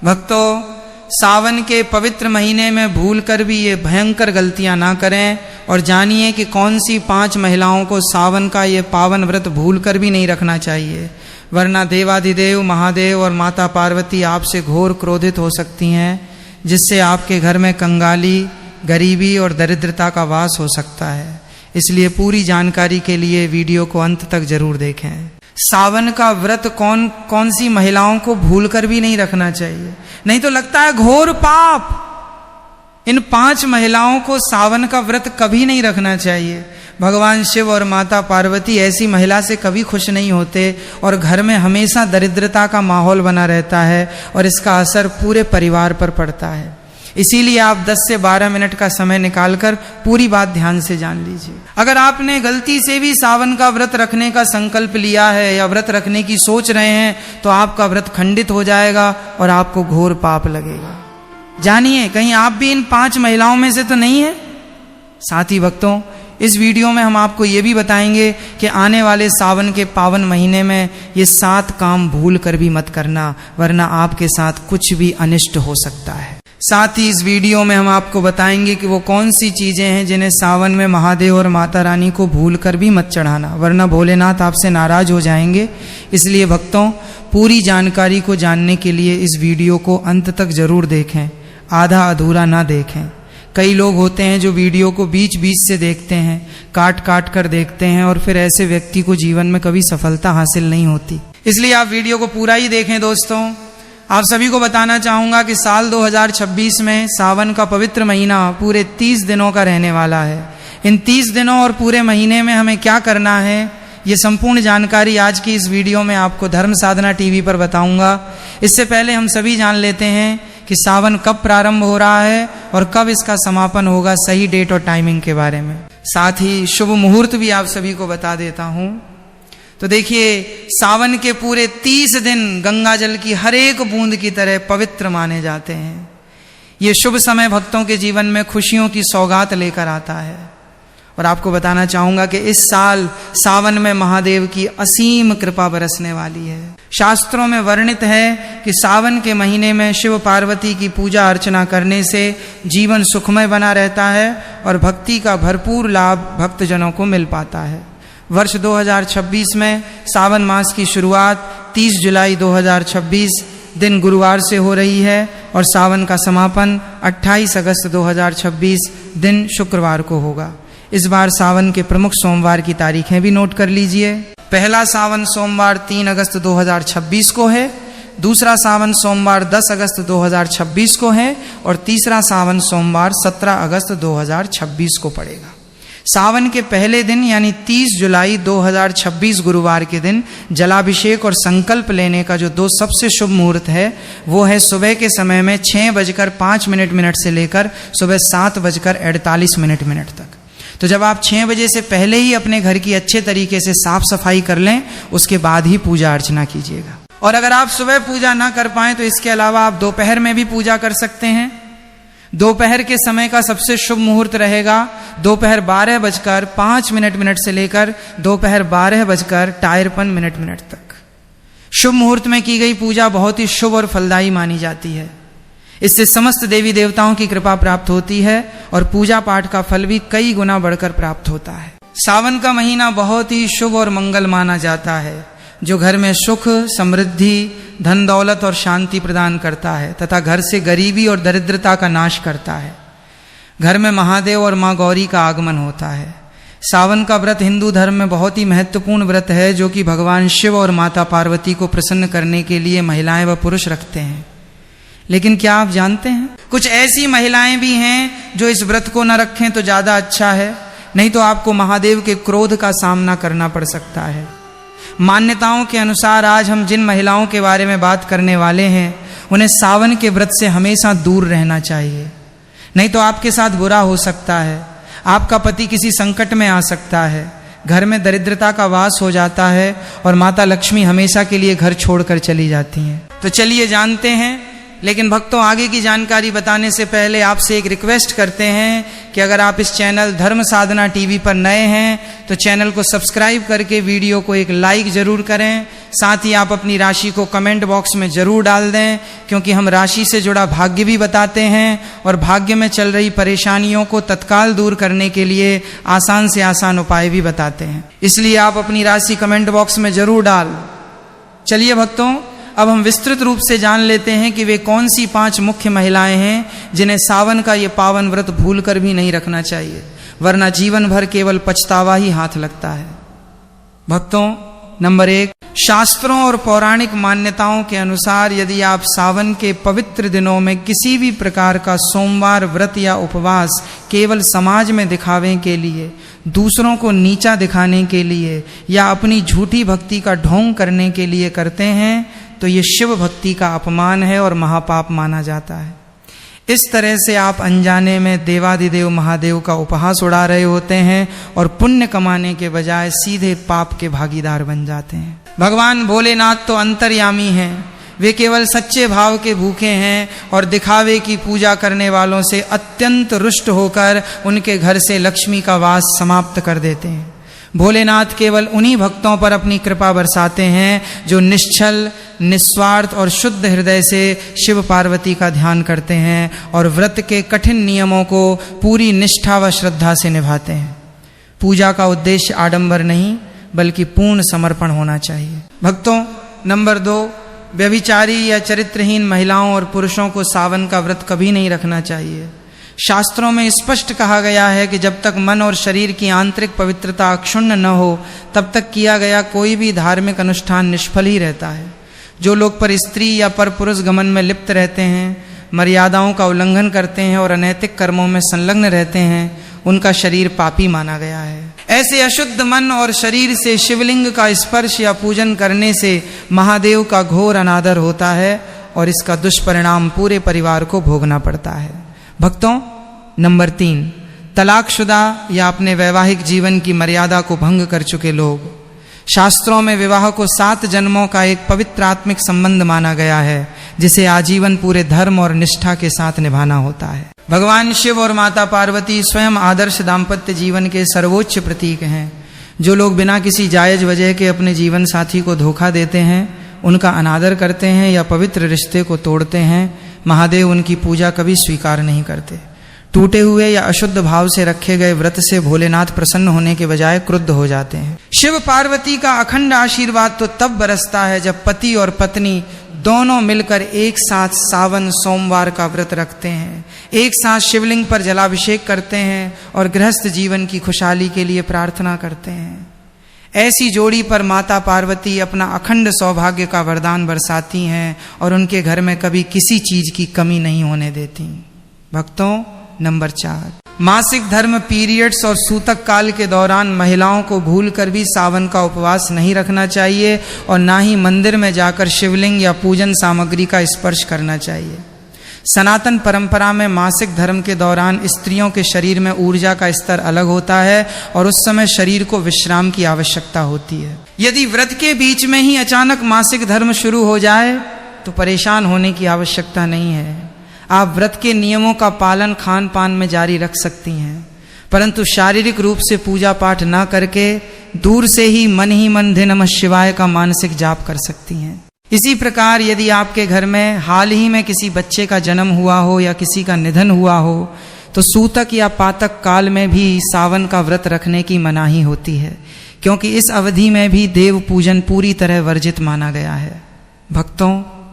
भक्तों, सावन के पवित्र महीने में भूल कर भी ये भयंकर गलतियां ना करें और जानिए कि कौन सी 5 महिलाओं को सावन का ये पावन व्रत भूल कर भी नहीं रखना चाहिए, वरना देवाधिदेव महादेव और माता पार्वती आपसे घोर क्रोधित हो सकती हैं, जिससे आपके घर में कंगाली, गरीबी और दरिद्रता का वास हो सकता है। इसलिए पूरी जानकारी के लिए वीडियो को अंत तक जरूर देखें। सावन का व्रत कौन कौन सी महिलाओं को भूल कर भी नहीं रखना चाहिए, नहीं तो लगता है घोर पाप। इन 5 महिलाओं को सावन का व्रत कभी नहीं रखना चाहिए। भगवान शिव और माता पार्वती ऐसी महिला से कभी खुश नहीं होते और घर में हमेशा दरिद्रता का माहौल बना रहता है और इसका असर पूरे परिवार पर पड़ता है। इसीलिए आप 10 से 12 मिनट का समय निकालकर पूरी बात ध्यान से जान लीजिए। अगर आपने गलती से भी सावन का व्रत रखने का संकल्प लिया है या व्रत रखने की सोच रहे हैं तो आपका व्रत खंडित हो जाएगा और आपको घोर पाप लगेगा। जानिए, कहीं आप भी इन 5 महिलाओं में से तो नहीं है। साथ ही भक्तों, इस वीडियो में हम आपको ये भी बताएंगे कि आने वाले सावन के पावन महीने में ये 7 काम भूल कर भी मत करना, वरना आपके साथ कुछ भी अनिष्ट हो सकता है। साथ ही इस वीडियो में हम आपको बताएंगे कि वो कौन सी चीजें हैं जिन्हें सावन में महादेव और माता रानी को भूल कर भी मत चढ़ाना, वरना भोलेनाथ आपसे नाराज हो जाएंगे। इसलिए भक्तों, पूरी जानकारी को जानने के लिए इस वीडियो को अंत तक जरूर देखें, आधा अधूरा ना देखें। कई लोग होते हैं जो वीडियो को बीच बीच से देखते हैं, काट काट कर देखते हैं और फिर ऐसे व्यक्ति को जीवन में कभी सफलता हासिल नहीं होती। इसलिए आप वीडियो को पूरा ही देखें। दोस्तों, आप सभी को बताना चाहूँगा कि साल 2026 में सावन का पवित्र महीना पूरे 30 दिनों का रहने वाला है। इन 30 दिनों और पूरे महीने में हमें क्या करना है, ये संपूर्ण जानकारी आज की इस वीडियो में आपको धर्म साधना टीवी पर बताऊंगा। इससे पहले हम सभी जान लेते हैं कि सावन कब प्रारंभ हो रहा है और कब इसका समापन होगा, सही डेट और टाइमिंग के बारे में। साथ ही शुभ मुहूर्त भी आप सभी को बता देता हूँ। तो देखिए, सावन के पूरे 30 दिन गंगा जल की हर एक बूंद की तरह पवित्र माने जाते हैं। ये शुभ समय भक्तों के जीवन में खुशियों की सौगात लेकर आता है। और आपको बताना चाहूंगा कि इस साल सावन में महादेव की असीम कृपा बरसने वाली है। शास्त्रों में वर्णित है कि सावन के महीने में शिव पार्वती की पूजा अर्चना करने से जीवन सुखमय बना रहता है और भक्ति का भरपूर लाभ भक्तजनों को मिल पाता है। वर्ष 2026 में सावन मास की शुरुआत 30 जुलाई 2026 दिन गुरुवार से हो रही है और सावन का समापन 28 अगस्त 2026 दिन शुक्रवार को होगा। इस बार सावन के प्रमुख सोमवार की तारीखें भी नोट कर लीजिए। पहला सावन सोमवार 3 अगस्त 2026 को है, दूसरा सावन सोमवार 10 अगस्त 2026 को है और तीसरा सावन सोमवार 17 अगस्त 2026 को पड़ेगा। सावन के पहले दिन यानी 30 जुलाई 2026 गुरुवार के दिन जलाभिषेक और संकल्प लेने का जो 2 सबसे शुभ मुहूर्त है वो है सुबह के समय में 6:05 से लेकर सुबह 7:48 तक। तो जब आप 6 बजे से पहले ही अपने घर की अच्छे तरीके से साफ सफाई कर लें, उसके बाद ही पूजा अर्चना कीजिएगा। और अगर आप सुबह पूजा ना कर पाएं तो इसके अलावा आप दोपहर में भी पूजा कर सकते हैं। दोपहर के समय का सबसे शुभ मुहूर्त रहेगा दोपहर 12:05 से लेकर दोपहर 12:53 तक। शुभ मुहूर्त में की गई पूजा बहुत ही शुभ और फलदायी मानी जाती है। इससे समस्त देवी देवताओं की कृपा प्राप्त होती है और पूजा पाठ का फल भी कई गुना बढ़कर प्राप्त होता है। सावन का महीना बहुत ही शुभ और मंगल माना जाता है, जो घर में सुख, समृद्धि, धन दौलत और शांति प्रदान करता है तथा घर से गरीबी और दरिद्रता का नाश करता है। घर में महादेव और माँ गौरी का आगमन होता है। सावन का व्रत हिंदू धर्म में बहुत ही महत्वपूर्ण व्रत है, जो कि भगवान शिव और माता पार्वती को प्रसन्न करने के लिए महिलाएं व पुरुष रखते हैं। लेकिन क्या आप जानते हैं, कुछ ऐसी महिलाएं भी हैं जो इस व्रत को न रखें तो ज्यादा अच्छा है, नहीं तो आपको महादेव के क्रोध का सामना करना पड़ सकता है। मान्यताओं के अनुसार आज हम जिन महिलाओं के बारे में बात करने वाले हैं उन्हें सावन के व्रत से हमेशा दूर रहना चाहिए, नहीं तो आपके साथ बुरा हो सकता है। आपका पति किसी संकट में आ सकता है, घर में दरिद्रता का वास हो जाता है और माता लक्ष्मी हमेशा के लिए घर छोड़कर चली जाती हैं। तो चलिए जानते हैं। लेकिन भक्तों, आगे की जानकारी बताने से पहले आपसे एक रिक्वेस्ट करते हैं कि अगर आप इस चैनल धर्म साधना टीवी पर नए हैं तो चैनल को सब्सक्राइब करके वीडियो को एक लाइक जरूर करें। साथ ही आप अपनी राशि को कमेंट बॉक्स में जरूर डाल दें, क्योंकि हम राशि से जुड़ा भाग्य भी बताते हैं और भाग्य में चल रही परेशानियों को तत्काल दूर करने के लिए आसान से आसान उपाय भी बताते हैं। इसलिए आप अपनी राशि कमेंट बॉक्स में जरूर डाल। चलिए भक्तों, अब हम विस्तृत रूप से जान लेते हैं कि वे कौन सी 5 मुख्य महिलाएं हैं जिन्हें सावन का ये पावन व्रत भूल कर भी नहीं रखना चाहिए, वरना जीवन भर केवल पछतावा ही हाथ लगता है। भक्तों, नंबर 1, शास्त्रों और पौराणिक मान्यताओं के अनुसार यदि आप सावन के पवित्र दिनों में किसी भी प्रकार का सोमवार व्रत या उपवास केवल समाज में दिखावे के लिए, दूसरों को नीचा दिखाने के लिए या अपनी झूठी भक्ति का ढोंग करने के लिए करते हैं, तो ये शिव भक्ति का अपमान है और महापाप माना जाता है। इस तरह से आप अनजाने में देवादिदेव महादेव का उपहास उड़ा रहे होते हैं और पुण्य कमाने के बजाय सीधे पाप के भागीदार बन जाते हैं। भगवान भोलेनाथ तो अंतर्यामी हैं, वे केवल सच्चे भाव के भूखे हैं और दिखावे की पूजा करने वालों से अत्यंत रुष्ट होकर उनके घर से लक्ष्मी का वास समाप्त कर देते हैं। भोलेनाथ केवल उन्हीं भक्तों पर अपनी कृपा बरसाते हैं जो निश्चल, निस्वार्थ और शुद्ध हृदय से शिव पार्वती का ध्यान करते हैं और व्रत के कठिन नियमों को पूरी निष्ठा व श्रद्धा से निभाते हैं। पूजा का उद्देश्य आडंबर नहीं बल्कि पूर्ण समर्पण होना चाहिए। भक्तों, नंबर 2, व्यभिचारी या चरित्रहीन महिलाओं और पुरुषों को सावन का व्रत कभी नहीं रखना चाहिए। शास्त्रों में स्पष्ट कहा गया है कि जब तक मन और शरीर की आंतरिक पवित्रता अक्षुण्ण न हो तब तक किया गया कोई भी धार्मिक अनुष्ठान निष्फल ही रहता है। जो लोग पर स्त्री या पर पुरुष गमन में लिप्त रहते हैं, मर्यादाओं का उल्लंघन करते हैं और अनैतिक कर्मों में संलग्न रहते हैं, उनका शरीर पापी माना गया है। ऐसे अशुद्ध मन और शरीर से शिवलिंग का स्पर्श या पूजन करने से महादेव का घोर अनादर होता है और इसका दुष्परिणाम पूरे परिवार को भोगना पड़ता है। भक्तों, नंबर 3, तलाकशुदा या अपने वैवाहिक जीवन की मर्यादा को भंग कर चुके लोग। शास्त्रों में विवाह को 7 जन्मों का एक पवित्र आत्मिक संबंध माना गया है, जिसे आजीवन पूरे धर्म और निष्ठा के साथ निभाना होता है। भगवान शिव और माता पार्वती स्वयं आदर्श दाम्पत्य जीवन के सर्वोच्च प्रतीक हैं। जो लोग बिना किसी जायज वजह के अपने जीवन साथी को धोखा देते हैं, उनका अनादर करते हैं या पवित्र रिश्ते को तोड़ते हैं, महादेव उनकी पूजा कभी स्वीकार नहीं करते। टूटे हुए या अशुद्ध भाव से रखे गए व्रत से भोलेनाथ प्रसन्न होने के बजाय क्रुद्ध हो जाते हैं। शिव पार्वती का अखंड आशीर्वाद तो तब बरसता है जब पति और पत्नी दोनों मिलकर एक साथ सावन सोमवार का व्रत रखते हैं, एक साथ शिवलिंग पर जलाभिषेक करते हैं और गृहस्थ जीवन की खुशहाली के लिए प्रार्थना करते हैं। ऐसी जोड़ी पर माता पार्वती अपना अखंड सौभाग्य का वरदान बरसाती हैं और उनके घर में कभी किसी चीज की कमी नहीं होने देती। भक्तों, नंबर 4, मासिक धर्म पीरियड्स और सूतक काल के दौरान महिलाओं को भूलकर भी सावन का उपवास नहीं रखना चाहिए और ना ही मंदिर में जाकर शिवलिंग या पूजन सामग्री का स्पर्श करना चाहिए। सनातन परंपरा में मासिक धर्म के दौरान स्त्रियों के शरीर में ऊर्जा का स्तर अलग होता है और उस समय शरीर को विश्राम की आवश्यकता होती है। यदि व्रत के बीच में ही अचानक मासिक धर्म शुरू हो जाए तो परेशान होने की आवश्यकता नहीं है। आप व्रत के नियमों का पालन खान पान में जारी रख सकती हैं, परंतु शारीरिक रूप से पूजा पाठ न करके दूर से ही मन धे नमः शिवाय का मानसिक जाप कर सकती हैं। इसी प्रकार यदि आपके घर में हाल ही में किसी बच्चे का जन्म हुआ हो या किसी का निधन हुआ हो तो सूतक या पातक काल में भी सावन का व्रत रखने की मनाही होती है, क्योंकि इस अवधि में भी देव पूजन पूरी तरह वर्जित माना गया है। भक्तों,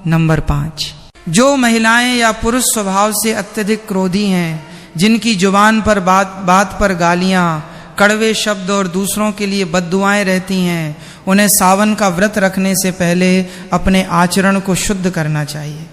नंबर 5, जो महिलाएं या पुरुष स्वभाव से अत्यधिक क्रोधी हैं, जिनकी जुबान पर बात पर गालियां, कड़वे शब्द और दूसरों के लिए बद्दुआएं रहती हैं, उन्हें सावन का व्रत रखने से पहले अपने आचरण को शुद्ध करना चाहिए।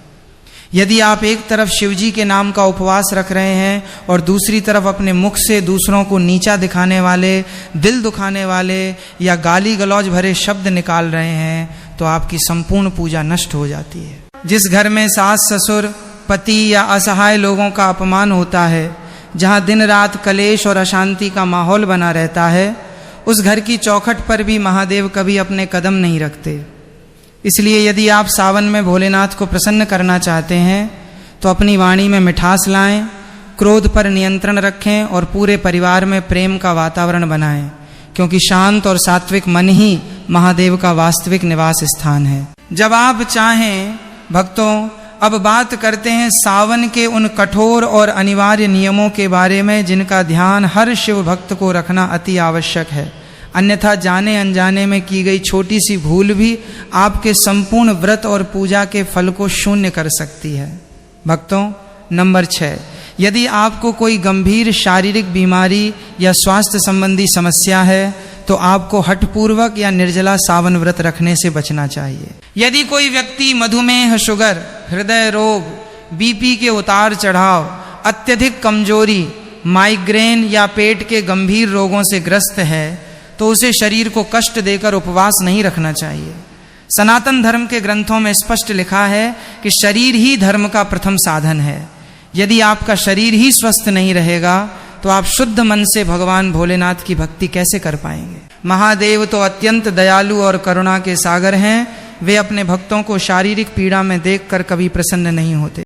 यदि आप एक तरफ शिवजी के नाम का उपवास रख रहे हैं और दूसरी तरफ अपने मुख से दूसरों को नीचा दिखाने वाले, दिल दुखाने वाले या गाली गलौज भरे शब्द निकाल रहे हैं, तो आपकी संपूर्ण पूजा नष्ट हो जाती है। जिस घर में सास ससुर, पति या असहाय लोगों का अपमान होता है, जहाँ दिन रात कलेश और अशांति का माहौल बना रहता है, उस घर की चौखट पर भी महादेव कभी अपने कदम नहीं रखते। इसलिए यदि आप सावन में भोलेनाथ को प्रसन्न करना चाहते हैं तो अपनी वाणी में मिठास लाएं, क्रोध पर नियंत्रण रखें और पूरे परिवार में प्रेम का वातावरण बनाएं, क्योंकि शांत और सात्विक मन ही महादेव का वास्तविक निवास स्थान है। जब आप चाहें भक्तों, अब बात करते हैं सावन के उन कठोर और अनिवार्य नियमों के बारे में जिनका ध्यान हर शिव भक्त को रखना अति आवश्यक है, अन्यथा जाने अनजाने में की गई छोटी सी भूल भी आपके संपूर्ण व्रत और पूजा के फल को शून्य कर सकती है। भक्तों, नंबर 6, यदि आपको कोई गंभीर शारीरिक बीमारी या स्वास्थ्य संबंधी समस्या है तो आपको हठपूर्वक या निर्जला सावन व्रत रखने से बचना चाहिए। यदि कोई व्यक्ति मधुमेह, शुगर, हृदय रोग, बीपी के उतार चढ़ाव, अत्यधिक कमजोरी, माइग्रेन या पेट के गंभीर रोगों से ग्रस्त है तो उसे शरीर को कष्ट देकर उपवास नहीं रखना चाहिए। सनातन धर्म के ग्रंथों में स्पष्ट लिखा है कि शरीर ही धर्म का प्रथम साधन है। यदि आपका शरीर ही स्वस्थ नहीं रहेगा तो आप शुद्ध मन से भगवान भोलेनाथ की भक्ति कैसे कर पाएंगे। महादेव तो अत्यंत दयालु और करुणा के सागर हैं। वे अपने भक्तों को शारीरिक पीड़ा में देखकर कभी प्रसन्न नहीं होते।